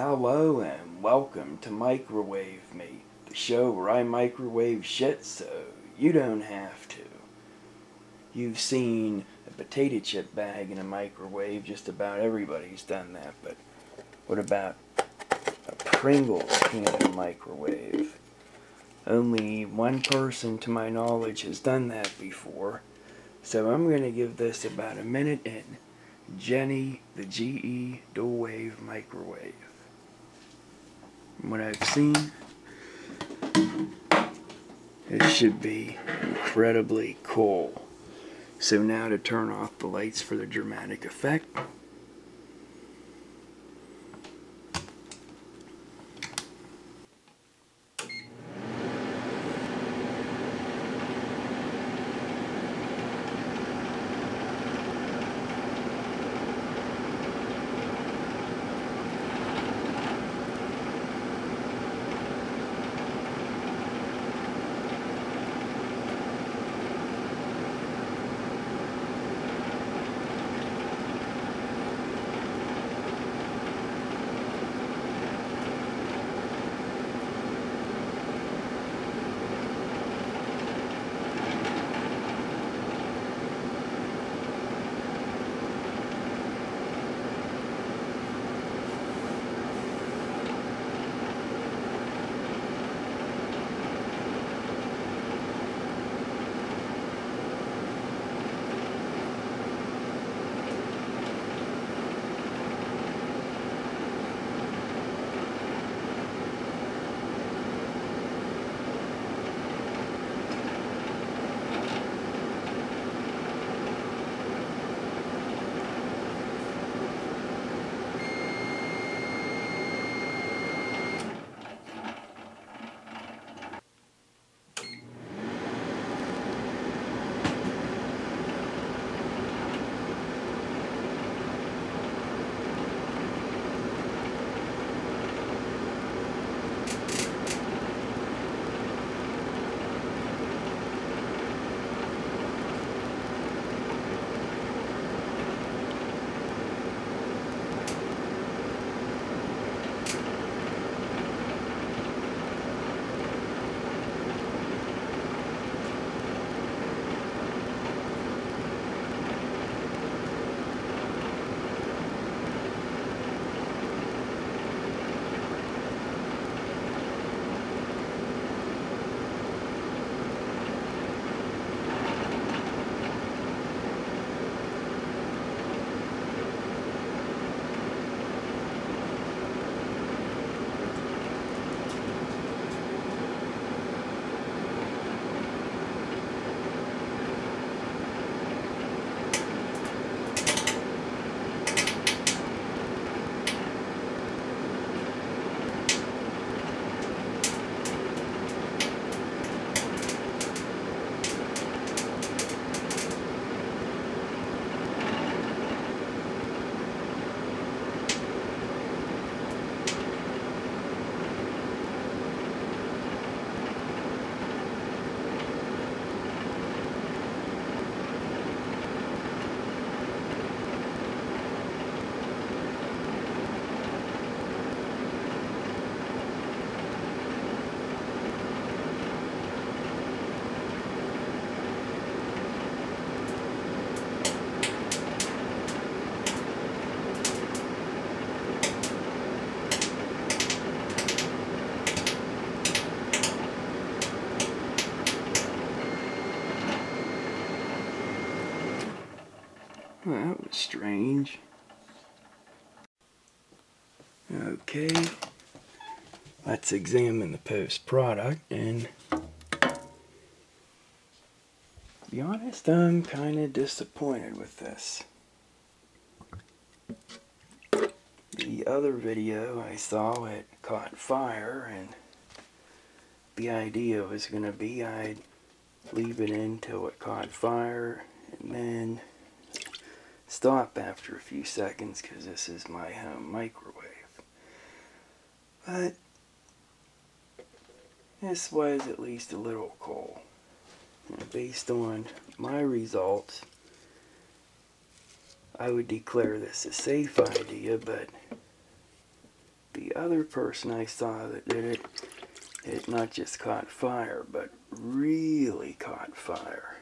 Hello and welcome to Microwave Me, the show where I microwave shit so you don't have to. You've seen a potato chip bag in a microwave, just about everybody's done that, but what about a Pringles can in a microwave? Only one person to my knowledge has done that before, so I'm going to give this about a minute in. Jennie, the GE dual wave microwave. From what I've seen, it should be incredibly cool. So now to turn off the lights for the dramatic effect. Well, that was strange. Okay, let's examine the post-product, and to be honest, I'm kind of disappointed with this. The other video I saw, it caught fire, and the idea was going to be I'd leave it in till it caught fire, and then stop after a few seconds because this is my home microwave. But this was at least a little cool. And based on my results, I would declare this a safe idea, but the other person I saw that did it, it not just caught fire, but really caught fire.